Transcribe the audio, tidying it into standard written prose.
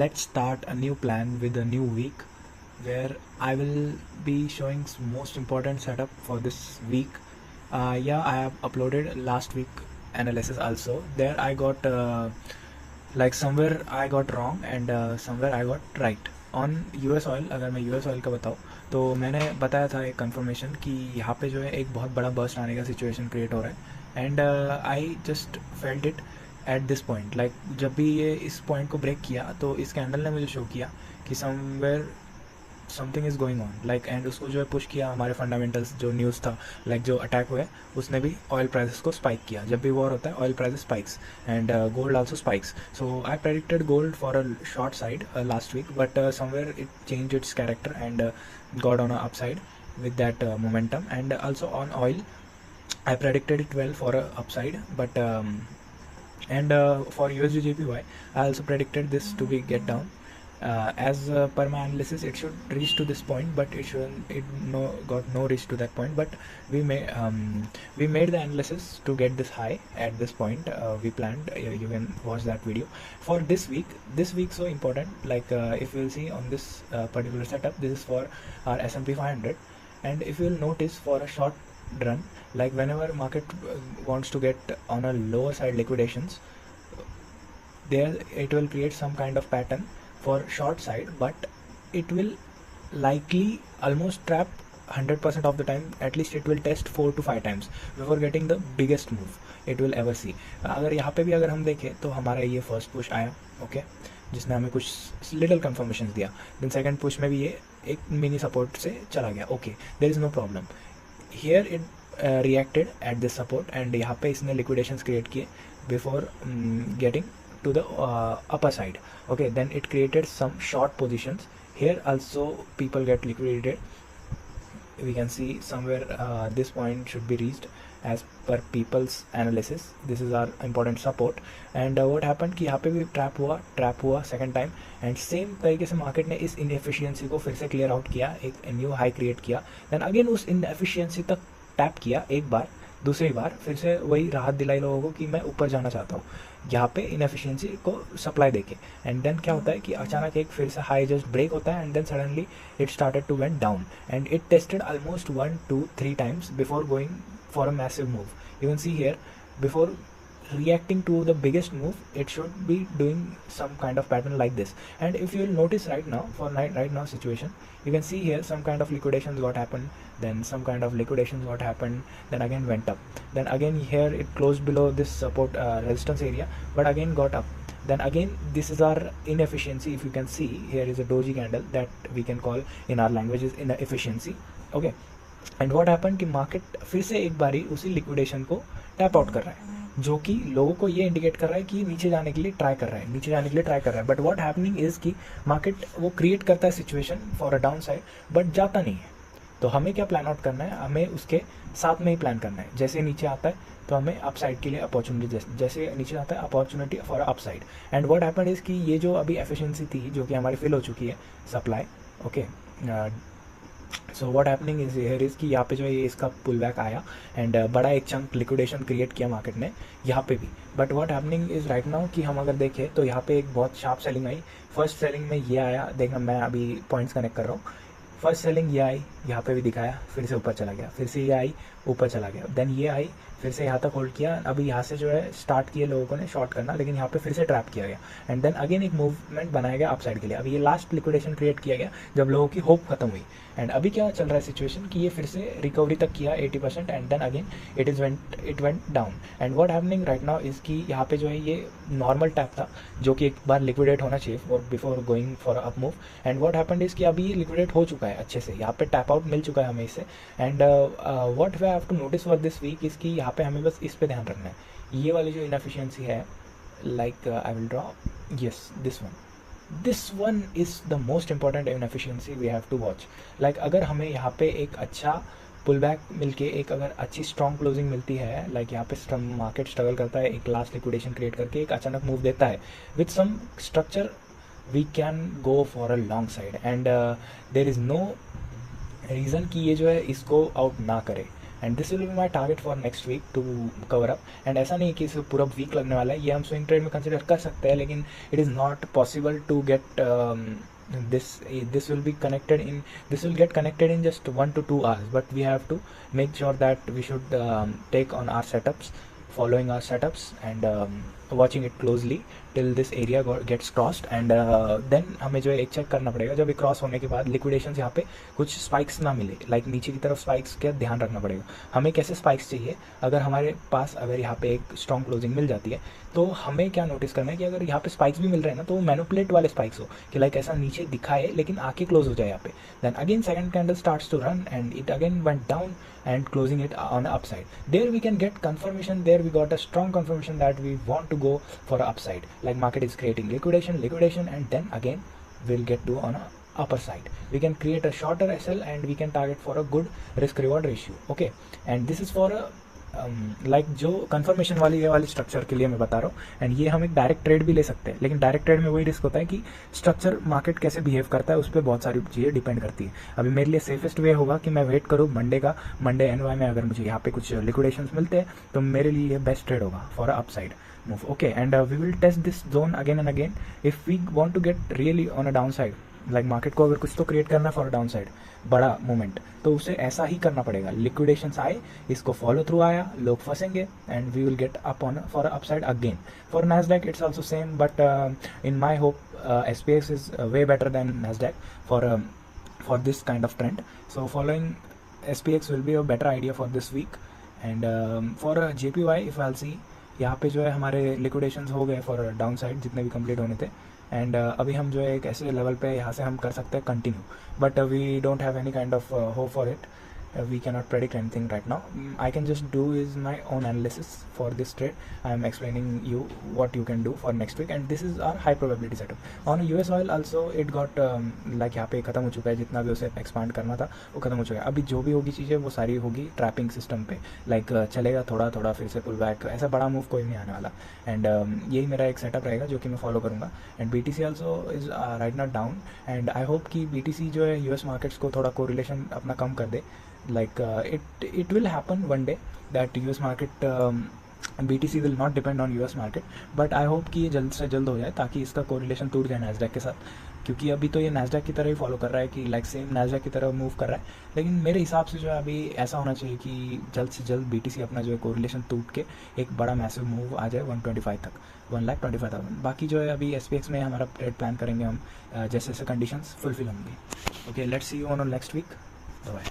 let's start a new plan with a new week where I will be showing most important setup for this week. Yeah, I have uploaded last week analysis also. There I got like somewhere I got wrong and somewhere I got right. On US oil, अगर मैं US oil का बताऊँ तो मैंने बताया था एक confirmation कि यहाँ पे जो है एक बहुत बड़ा बर्स्ट आने का सिचुएशन क्रिएट हो रहा है and I just felt it at this point. Like जब भी ये इस पॉइंट को ब्रेक किया तो इस कैंडल ने मुझे शो किया कि somewhere something is going on like, and उसको जो है पुश किया. हमारे फंडामेंटल्स जो न्यूज़ था लाइक जो अटैक हुआ है उसने भी ऑयल प्राइसेस को स्पाइक किया. जब भी वॉर होता है oil prices spikes and gold also spikes. So I predicted gold for a short side last week, but somewhere it change its character and got on a upside with that momentum. And also on oil I predicted it well for a upside, but and for USD JPY I also predicted this to be get down. As per my analysis it should reach to this point, but it got no reach to that point. But we made the analysis to get this high at this point. We planned, you can watch that video. For this week so important, like if you will see on this particular setup, this is for our S&P 500. And if you will notice, for a short run, like whenever market wants to get on a lower side liquidations, there it will create some kind of pattern for short side, but it will likely almost trap 100% of the time. At least it will test 4 to 5 times before getting the biggest move it will ever see. अगर यहाँ पे भी अगर हम देखें तो हमारा ये फर्स्ट पुश आया, ओके, जिसने हमें कुछ लिटिल कंफर्मेशन दिया. देन सेकंड पुश में भी ये एक मिनी सपोर्ट से चला गया. Okay, there is no problem. Here it reacted at this support and यहाँ पे इसने लिक्विडेशंस क्रिएट किए before getting to the upper side. Okay, then it created some short positions. Here also people get liquidated. We can see somewhere this point should be reached as per people's analysis. This is our important support. And what happened कि यहाँ पे भी trap हुआ second time, and same तरीके से market ने इस inefficiency को फिर से clear out किया, एक new high create किया. Then again उस inefficiency तक tap किया एक बार, दूसरी बार फिर से वही राहत दिलाई लोगों को कि मैं ऊपर जाना चाहता हूँ यहाँ पे इनएफिशिएंसी को सप्लाई देके. एंड देन क्या होता है कि अचानक एक फिर से हाई जस्ट ब्रेक होता है and then suddenly it started to went down and it tested almost 1 2 3 times before going for a massive move. You can see here before reacting to the biggest move it should be doing some kind of pattern like this. And if you will notice right now, for right now situation, you can see here some kind of liquidations what happened, then some kind of liquidations what happened, then again went up, then again here it closed below this support resistance area but again got up. Then again this is our inefficiency. If you can see, here is a doji candle that we can call in our language is inefficiency. Okay, and what happened कि market फिर से एक बारी उसी liquidation को tap out कर रहा है, जो कि लोगों को ये इंडिकेट कर रहा है कि नीचे जाने के लिए ट्राई कर रहा है. बट व्हाट हैपनिंग इज़ कि मार्केट वो क्रिएट करता है situation for a down side but जाता नहीं है. तो हमें क्या प्लान आउट करना है, हमें उसके साथ में ही प्लान करना है. जैसे नीचे आता है तो हमें अप साइड के लिए अपॉर्चुनिटी, जैसे नीचे आता है opportunity for up side. And what happened is कि ये जो अभी एफिशिएंसी थी जो कि हमारी फिल हो चुकी है supply, okay. So what happening is here is कि यहाँ पे जो है इसका पुल बैक आया एंड बड़ा एक चंक लिक्विडेशन क्रिएट किया मार्केट ने यहाँ पे भी. But what happening is right now कि हम अगर देखें तो यहाँ पे एक बहुत शार्प सेलिंग आई. फर्स्ट सेलिंग में ये आया, देखना मैं अभी पॉइंट्स कनेक्ट कर रहा हूँ. फर्स्ट सेलिंग ये आई, यहाँ पे भी दिखाया, फिर से ऊपर चला गया, फिर से ये आई, ऊपर चला गया, देन ये आई, फिर से यहाँ तक होल्ड किया. अभी यहाँ से जो है स्टार्ट किए लोगों ने शॉर्ट करना, लेकिन यहाँ पे फिर से ट्रैप किया गया एंड देन अगेन एक मूवमेंट बनाया गया अपसाइड के लिए. अभी ये लास्ट लिक्विडेशन क्रिएट किया गया जब लोगों की होप खत्म हुई. एंड अभी क्या चल रहा है सिचुएशन कि ये फिर से रिकवरी तक किया 80% and then again it went down. And what happening right now is कि यहाँ पे जो है ये नॉर्मल टैप था जो कि एक बार लिक्विडेट होना चाहिए for before going for up move. And what happened is कि अभी ये लिक्विडेट हो चुका है अच्छे से, यहाँ पे टैप आउट मिल चुका है हमें इससे. And what we have to notice for this week is कि यहाँ पे हमें बस इस पे ध्यान रखना है. ये वाली जो इनएफिशिएंसी है, like I will draw, yes this one is the most important inefficiency we have to watch. Like अगर हमें यहाँ पे एक अच्छा पुल बैक मिलके एक अगर अच्छी स्ट्रॉन्ग क्लोजिंग मिलती है, लाइक यहाँ पे मार्केट स्ट्रगल करता है, एक लास्ट लिक्विडेशन क्रिएट करके एक अचानक मूव देता है with some structure, we can go for a long side. And there is no reason कि ये जो है इसको आउट ना करे. And this will be my target for next week to cover up. And ऐसा नहीं कि इसे पूरा वीक लगने वाला है, ये हम स्विंग ट्रेड में कंसिडर कर सकते हैं, लेकिन it is not possible to get this will get connected in just 1 to 2 hours, but we have to make sure that we should take on our setups, following our setups, and watching it closely till this area gets crossed. And then हमें जो है एक check करना पड़ेगा, जब ये cross होने के बाद लिक्विडेशन यहाँ पे कुछ स्पाइक्स ना मिले, लाइक नीचे की तरफ स्पाइक्स का ध्यान रखना पड़ेगा. हमें कैसे स्पाइक्स चाहिए, अगर हमारे पास अगर यहाँ पे एक स्ट्रॉन्ग क्लोजिंग मिल जाती है तो हमें क्या नोटिस करना है कि अगर यहाँ पे स्पाइक्स भी मिल रहे हैं ना, तो मैनिपुलेट वाले स्पाइक्स हो कि लाइक ऐसा नीचे दिखाए लेकिन आके क्लोज हो जाए यहाँ पे. Then again second candle starts to run and it again went down and closing it on upside. There we can get confirmation, there we got a strong confirmation that we want to go for a upside, like market is creating liquidation, and then again we'll get to on a upper side. We can create a shorter SL and we can target for a good risk reward ratio. Okay, and this is for a like जो confirmation वाली ये वाली structure के लिए मैं बता रहा हूँ. एंड ये हम एक डायरेक्ट ट्रेड भी ले सकते हैं, लेकिन डायरेक्ट ट्रेड में वही रिस्क होता है कि स्ट्रक्चर मार्केट कैसे बिहेव करता है उस पर बहुत सारी चीज़ें डिपेंड करती है. अभी मेरे लिए सेफेस्ट वे होगा कि मैं वेट करूँ मंडे एनवाई में, अगर मुझे यहाँ पे कुछ लिक्विडेशन मिलते हैं तो मेरे लिए ये बेस्ट ट्रेड होगा for a upside move. Okay, and we will test this zone again and again if we want to get really on a down side. Like market को अगर कुछ तो क्रिएट करना है फॉर डाउन साइड, बड़ा movement, तो उसे ऐसा ही करना पड़ेगा. लिक्विडेशंस आए, इसको फॉलो थ्रू आया, लोग फंसेंगे and we will get up on for upside again. For Nasdaq it's also same, but in my hope SPX is way better than Nasdaq for this kind of trend. So following SPX will be a better idea for this week. And for JPY if I'll see, यहाँ पे जो है हमारे लिक्विडेशंस हो गए for down side जितने भी complete होने थे. एंड अभी हम जो है एक ऐसे लेवल पे यहाँ से हम कर सकते हैं continue, but we don't have any kind of hope for it. We cannot predict anything right now. I can just do is my own analysis for this trade. I am explaining you what you can do for next week, and this is our high probability setup. On US oil also it got like यहाँ पे ख़त्म हो चुका है, जितना भी उसे expand करना था वो ख़त्म हो चुका है. अभी जो भी होगी चीज़ें वो सारी होगी ट्रैपिंग सिस्टम पे, लाइक चलेगा थोड़ा थोड़ा फिर से पुल बैक, ऐसा बड़ा मूव कोई नहीं आने वाला. एंड यही मेरा एक सेटअप रहेगा जो कि मैं फॉलो करूँगा. And BTC also is right not down, and I hope कि BTC जो है US मार्केट्स को थोड़ा कोरिलेशन अपना कम कर दे. Like it will happen one day that US market BTC will not depend on US market, but I hope कि ये जल्द से जल्द हो जाए ताकि इसका कोरिलेशन टूट जाए नैस्डैक के साथ, क्योंकि अभी तो ये नैस्डैक की तरह ही फॉलो कर रहा है कि लाइक सेम नैस्डैक की तरह मूव कर रहा है. लेकिन मेरे हिसाब से जो है अभी ऐसा होना चाहिए कि जल्द से जल्द BTC अपना जो है कोरिलेशन टूट के एक बड़ा मैसिव मूव आ जाए 125 तक, 1,25,000. बाकी जो है अभी SPX में हमारा ट्रेड प्लान करेंगे हम जैसे जैसे कंडीशंस फुलफिल होंगी. Okay, let's see you on next week. Bye.